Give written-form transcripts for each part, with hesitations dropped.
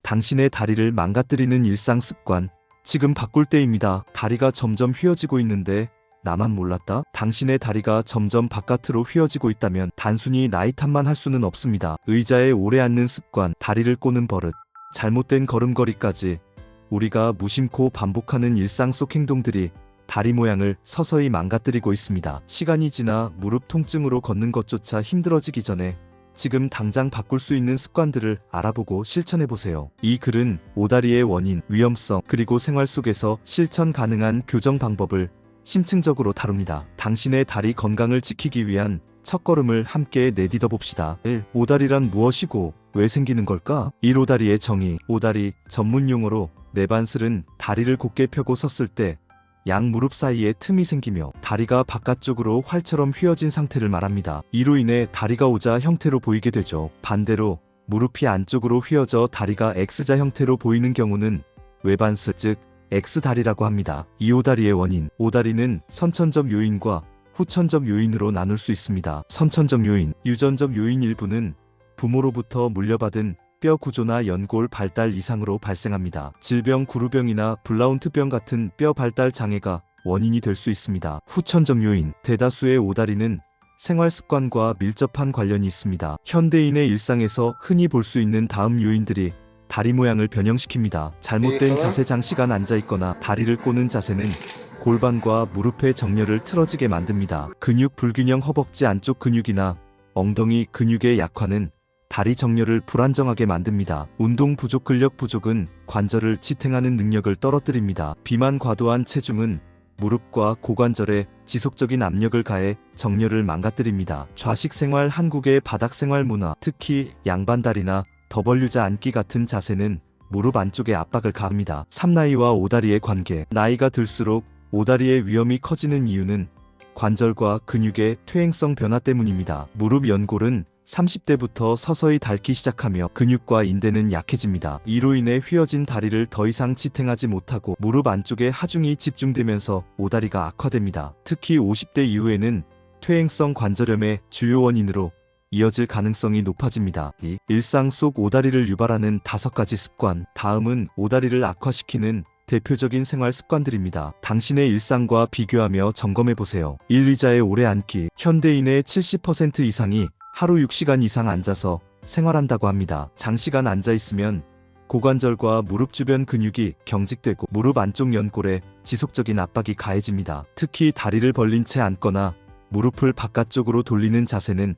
당신의 다리를 망가뜨리는 일상 습관, 지금 바꿀 때입니다. 다리가 점점 휘어지고 있는데 나만 몰랐다? 당신의 다리가 점점 바깥으로 휘어지고 있다면 단순히 나이 탓만 할 수는 없습니다. 의자에 오래 앉는 습관, 다리를 꼬는 버릇, 잘못된 걸음걸이까지 우리가 무심코 반복하는 일상 속 행동들이 다리 모양을 서서히 망가뜨리고 있습니다. 시간이 지나 무릎 통증으로 걷는 것조차 힘들어지기 전에 지금 당장 바꿀 수 있는 습관들을 알아보고 실천해보세요. 이 글은 오다리의 원인, 위험성, 그리고 생활 속에서 실천 가능한 교정 방법을 심층적으로 다룹니다. 당신의 다리 건강을 지키기 위한 첫걸음을 함께 내딛어 봅시다. 1. 오다리란 무엇이고 왜 생기는 걸까? 1. 오다리의 정의. 오다리, 전문 용어로 내반슬은 다리를 곧게 펴고 섰을 때 양 무릎 사이에 틈이 생기며 다리가 바깥쪽으로 활처럼 휘어진 상태를 말합니다. 이로 인해 다리가 오자 형태로 보이게 되죠. 반대로 무릎이 안쪽으로 휘어져 다리가 X자 형태로 보이는 경우는 외반슬, 즉 X다리라고 합니다. 이 오다리의 원인. 오다리는 선천적 요인과 후천적 요인으로 나눌 수 있습니다. 선천적 요인. 유전적 요인 일부는 부모로부터 물려받은 뼈 구조나 연골 발달 이상으로 발생합니다. 질병, 구루병이나 블라운트병 같은 뼈 발달 장애가 원인이 될 수 있습니다. 후천적 요인. 대다수의 오다리는 생활 습관과 밀접한 관련이 있습니다. 현대인의 일상에서 흔히 볼 수 있는 다음 요인들이 다리 모양을 변형시킵니다. 잘못된 자세, 장시간 앉아있거나 다리를 꼬는 자세는 골반과 무릎의 정렬을 틀어지게 만듭니다. 근육 불균형, 허벅지 안쪽 근육이나 엉덩이 근육의 약화는 다리 정렬을 불안정하게 만듭니다. 운동 부족, 근력 부족은 관절을 지탱하는 능력을 떨어뜨립니다. 비만, 과도한 체중은 무릎과 고관절에 지속적인 압력을 가해 정렬을 망가뜨립니다. 좌식 생활, 한국의 바닥 생활 문화, 특히 양반다리나 더벌유자 앉기 같은 자세는 무릎 안쪽에 압박을 가합니다. 3. 나이와 오다리의 관계. 나이가 들수록 오다리의 위험이 커지는 이유는 관절과 근육의 퇴행성 변화 때문입니다. 무릎 연골은 30대부터 서서히 닳기 시작하며 근육과 인대는 약해집니다. 이로 인해 휘어진 다리를 더 이상 지탱하지 못하고 무릎 안쪽에 하중이 집중되면서 오다리가 악화됩니다. 특히 50대 이후에는 퇴행성 관절염의 주요 원인으로 이어질 가능성이 높아집니다. 2. 일상 속 오다리를 유발하는 5가지 습관. 다음은 오다리를 악화시키는 대표적인 생활 습관들입니다. 당신의 일상과 비교하며 점검해보세요. 1. 의자에 오래 앉기. 현대인의 70% 이상이 하루 6시간 이상 앉아서 생활한다고 합니다. 장시간 앉아있으면 고관절과 무릎 주변 근육이 경직되고 무릎 안쪽 연골에 지속적인 압박이 가해집니다. 특히 다리를 벌린 채 앉거나 무릎을 바깥쪽으로 돌리는 자세는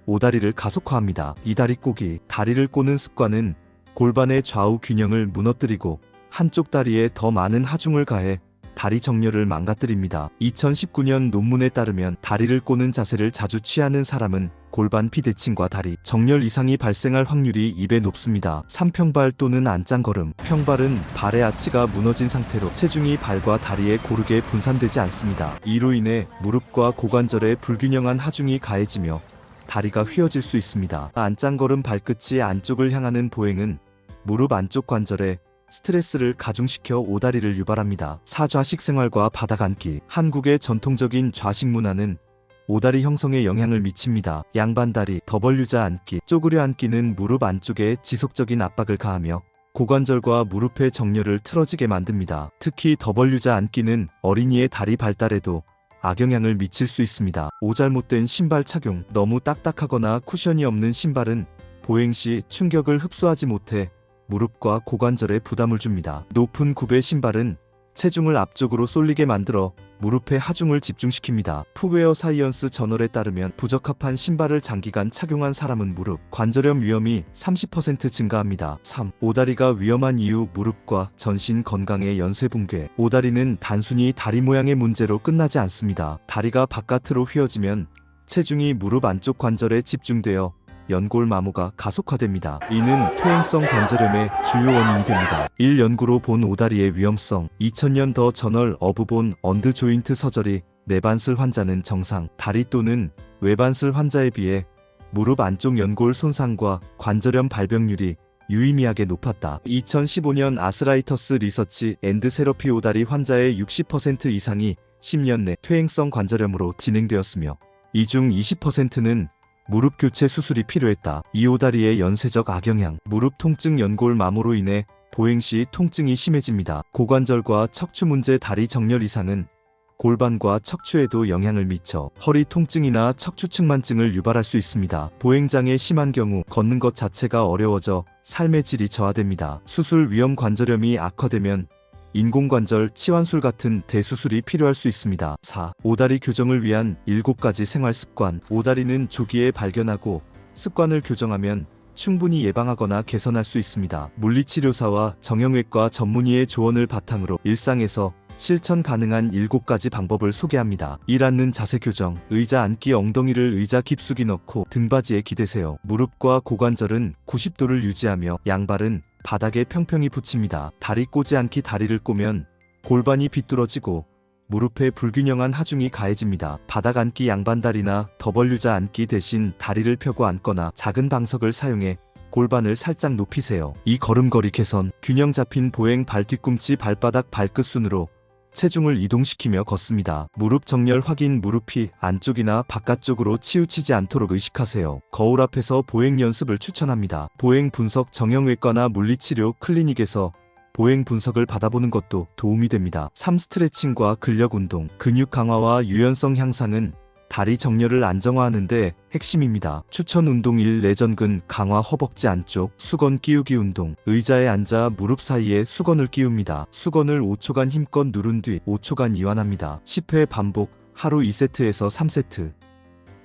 오다리를 가속화합니다. 2. 다리 꼬기. 다리를 꼬는 습관은 골반의 좌우 균형을 무너뜨리고 한쪽 다리에 더 많은 하중을 가해 다리 정렬을 망가뜨립니다. 2019년 논문에 따르면 다리를 꼬는 자세를 자주 취하는 사람은 골반 비대칭과 다리 정렬 이상이 발생할 확률이 2배 높습니다. 3. 평발 또는 안짱걸음. 평발은 발의 아치가 무너진 상태로 체중이 발과 다리에 고르게 분산되지 않습니다. 이로 인해 무릎과 고관절에 불균형한 하중이 가해지며 다리가 휘어질 수 있습니다. 안짱걸음. 발끝이 안쪽을 향하는 보행은 무릎 안쪽 관절에 스트레스를 가중시켜 오다리를 유발합니다. 4. 좌식 생활과 바닥 앉기. 한국의 전통적인 좌식 문화는 오다리 형성에 영향을 미칩니다. 양반다리, 더벌유자 앉기, 쪼그려 앉기는 무릎 안쪽에 지속적인 압박을 가하며 고관절과 무릎의 정렬을 틀어지게 만듭니다. 특히 더벌유자 앉기는 어린이의 다리 발달에도 악영향을 미칠 수 있습니다. 5. 잘못된 신발 착용. 너무 딱딱하거나 쿠션이 없는 신발은 보행 시 충격을 흡수하지 못해 무릎과 고관절에 부담을 줍니다. 높은 굽의 신발은 체중을 앞쪽으로 쏠리게 만들어 무릎에 하중을 집중시킵니다. 풋웨어 사이언스 저널에 따르면 부적합한 신발을 장기간 착용한 사람은 무릎, 관절염 위험이 30% 증가합니다. 3. 오다리가 위험한 이유. 무릎과 전신 건강의 연쇄 붕괴. 오다리는 단순히 다리 모양의 문제로 끝나지 않습니다. 다리가 바깥으로 휘어지면 체중이 무릎 안쪽 관절에 집중되어 연골 마모가 가속화됩니다. 이는 퇴행성 관절염의 주요 원인이 됩니다. 1. 연구로 본 오다리의 위험성. 2000년 더 저널 오브 본 언드 조인트 서저리. 내반슬 환자는 정상, 다리 또는 외반슬 환자에 비해 무릎 안쪽 연골 손상과 관절염 발병률이 유의미하게 높았다. 2015년 아스라이터스 리서치 앤드 세러피. 오다리 환자의 60% 이상이 10년 내 퇴행성 관절염으로 진행되었으며 이 중 20%는 무릎 교체 수술이 필요했다. 이 오다리의 연쇄적 악영향. 무릎 통증 연골 마모로 인해 보행 시 통증이 심해집니다. 고관절과 척추 문제. 다리 정렬 이상은 골반과 척추에도 영향을 미쳐 허리 통증이나 척추 측만증을 유발할 수 있습니다. 보행장애 심한 경우 걷는 것 자체가 어려워져 삶의 질이 저하됩니다. 수술 위험. 관절염이 악화되면 인공관절, 치환술 같은 대수술이 필요할 수 있습니다. 4. 오다리 교정을 위한 7가지 생활습관. 오다리는 조기에 발견하고 습관을 교정하면 충분히 예방하거나 개선할 수 있습니다. 물리치료사와 정형외과 전문의의 조언을 바탕으로 일상에서 실천 가능한 7가지 방법을 소개합니다. 일 앉는 자세 교정. 의자 앉기. 엉덩이를 의자 깊숙이 넣고 등받이에 기대세요. 무릎과 고관절은 90도를 유지하며 양발은 바닥에 평평히 붙입니다. 다리 꼬지 않기. 다리를 꼬면 골반이 비뚤어지고 무릎에 불균형한 하중이 가해집니다. 바닥 앉기. 양반다리나 더벌유자 앉기 대신 다리를 펴고 앉거나 작은 방석을 사용해 골반을 살짝 높이세요. 이 걸음걸이 개선. 균형 잡힌 보행. 발 뒤꿈치 발바닥 발끝순으로 체중을 이동시키며 걷습니다. 무릎 정렬 확인. 무릎이 안쪽이나 바깥쪽으로 치우치지 않도록 의식하세요. 거울 앞에서 보행 연습을 추천합니다. 보행 분석. 정형외과나 물리치료 클리닉에서 보행 분석을 받아보는 것도 도움이 됩니다. 3. 스트레칭과 근력 운동. 근육 강화와 유연성 향상은 다리 정렬을 안정화하는 데 핵심입니다. 추천 운동 1. 내전근 강화. 허벅지 안쪽 수건 끼우기 운동. 의자에 앉아 무릎 사이에 수건을 끼웁니다. 수건을 5초간 힘껏 누른 뒤 5초간 이완합니다. 10회 반복. 하루 2세트에서 3세트.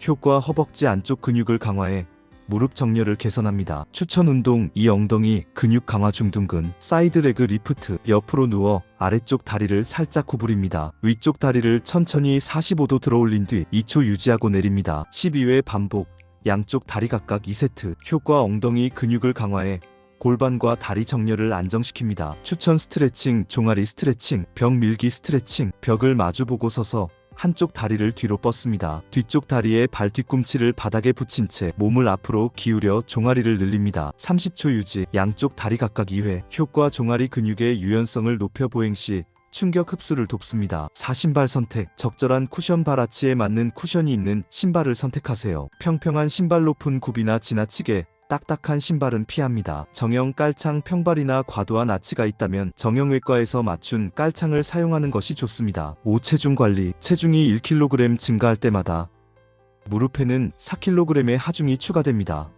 효과. 허벅지 안쪽 근육을 강화해 무릎 정렬을 개선합니다. 추천 운동 2. 엉덩이 근육 강화. 중둔근 사이드 레그 리프트. 옆으로 누워 아래쪽 다리를 살짝 구부립니다. 위쪽 다리를 천천히 45도 들어 올린 뒤 2초 유지하고 내립니다. 12회 반복. 양쪽 다리 각각 2세트. 효과. 엉덩이 근육을 강화해 골반과 다리 정렬을 안정시킵니다. 추천 스트레칭. 종아리 스트레칭. 벽 밀기 스트레칭. 벽을 마주보고 서서 한쪽 다리를 뒤로 뻗습니다. 뒤쪽 다리에 발 뒤꿈치를 바닥에 붙인 채 몸을 앞으로 기울여 종아리를 늘립니다. 30초 유지. 양쪽 다리 각각 2회. 효과. 종아리 근육의 유연성을 높여 보행 시 충격 흡수를 돕습니다. 4. 신발 선택. 적절한 쿠션. 발 아치에 맞는 쿠션이 있는 신발을 선택하세요. 평평한 신발. 높은 굽이나 지나치게 딱딱한 신발은 피합니다. 정형 깔창. 평발이나 과도한 아치가 있다면 정형외과에서 맞춘 깔창을 사용하는 것이 좋습니다. 5. 체중 관리. 체중이 1kg 증가할 때마다 무릎에는 4kg의 하중이 추가됩니다.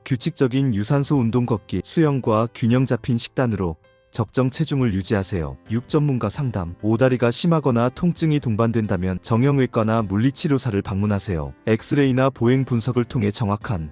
규칙적인 유산소 운동. 걷기, 수영과 균형 잡힌 식단으로 적정 체중을 유지하세요. 6. 전문가 상담. 오다리가 심하거나 통증이 동반된다면 정형외과나 물리치료사를 방문하세요. 엑스레이나 보행 분석을 통해 정확한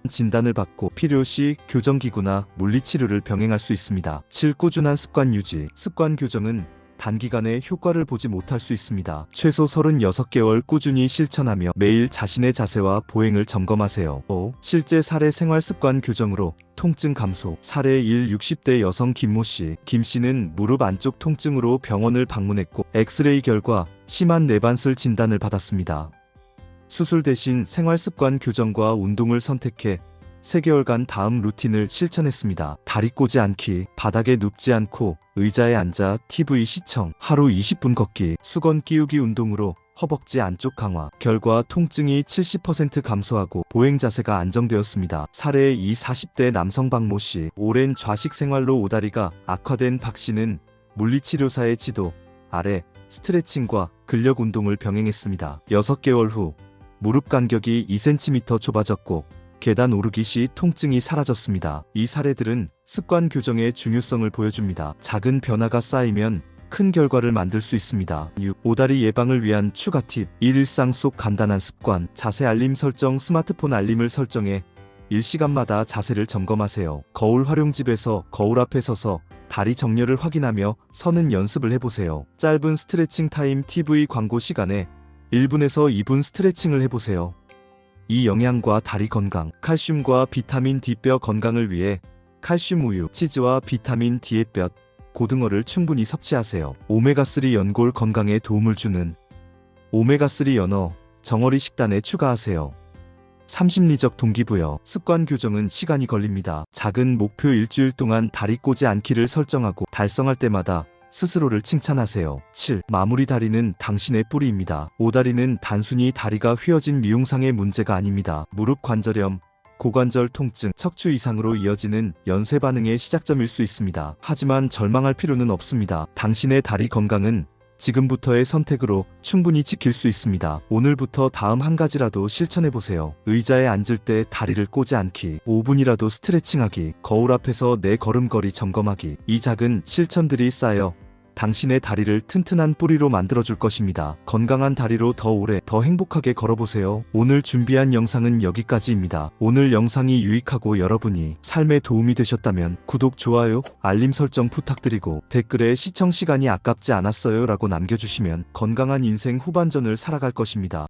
진단을 받고 필요시 교정기구나 물리치료를 병행할 수 있습니다. 7. 꾸준한 습관 유지. 습관 교정은 단기간에 효과를 보지 못할 수 있습니다. 최소 36개월 꾸준히 실천하며 매일 자신의 자세와 보행을 점검하세요. 5. 실제 사례. 생활 습관 교정으로 통증 감소. 사례 1. 60대 여성 김모씨. 김씨는 무릎 안쪽 통증으로 병원을 방문했고 엑스레이 결과 심한 내반슬 진단을 받았습니다. 수술 대신 생활습관 교정과 운동을 선택해 3개월간 다음 루틴을 실천했습니다. 다리 꼬지 않기. 바닥에 눕지 않고 의자에 앉아 TV 시청. 하루 20분 걷기. 수건 끼우기 운동으로 허벅지 안쪽 강화. 결과 통증이 70% 감소하고 보행 자세가 안정되었습니다. 사례 2. 40대 남성 박모씨. 오랜 좌식 생활로 오다리가 악화된 박씨는 물리치료사의 지도 아래 스트레칭과 근력 운동을 병행했습니다. 6개월 후 무릎 간격이 2cm 좁아졌고 계단 오르기 시 통증이 사라졌습니다. 이 사례들은 습관 교정의 중요성을 보여줍니다. 작은 변화가 쌓이면 큰 결과를 만들 수 있습니다. 6. 오다리 예방을 위한 추가 팁. 일상 속 간단한 습관. 자세 알림 설정. 스마트폰 알림을 설정해 일시간마다 자세를 점검하세요. 거울 활용집에서 거울 앞에 서서 다리 정렬을 확인하며 서는 연습을 해보세요. 짧은 스트레칭 타임. TV 광고 시간에 1분에서 2분 스트레칭을 해보세요. 이 영양과 다리 건강. 칼슘과 비타민 D. 뼈 건강을 위해 칼슘 우유, 치즈와 비타민 D의 뼈, 고등어를 충분히 섭취하세요. 오메가3 연골 건강에 도움을 주는 오메가3 연어, 정어리 식단에 추가하세요. 3. 심리적 동기부여. 습관 교정은 시간이 걸립니다. 작은 목표. 일주일 동안 다리 꼬지 않기를 설정하고 달성할 때마다 스스로를 칭찬하세요. 7. 마무리 다리는 당신의 뿌리입니다. 오다리는 단순히 다리가 휘어진 미용상의 문제가 아닙니다. 무릎 관절염, 고관절 통증, 척추 이상으로 이어지는 연쇄 반응의 시작점일 수 있습니다. 하지만 절망할 필요는 없습니다. 당신의 다리 건강은 지금부터의 선택으로 충분히 지킬 수 있습니다. 오늘부터 다음 한 가지라도 실천해보세요. 의자에 앉을 때 다리를 꼬지 않기, 5분이라도 스트레칭하기, 거울 앞에서 내 걸음걸이 점검하기. 이 작은 실천들이 쌓여 당신의 다리를 튼튼한 뿌리로 만들어줄 것입니다. 건강한 다리로 더 오래, 더 행복하게 걸어보세요. 오늘 준비한 영상은 여기까지입니다. 오늘 영상이 유익하고 여러분이 삶에 도움이 되셨다면 구독, 좋아요, 알림 설정 부탁드리고 댓글에 시청 시간이 아깝지 않았어요 라고 남겨주시면 건강한 인생 후반전을 살아갈 것입니다.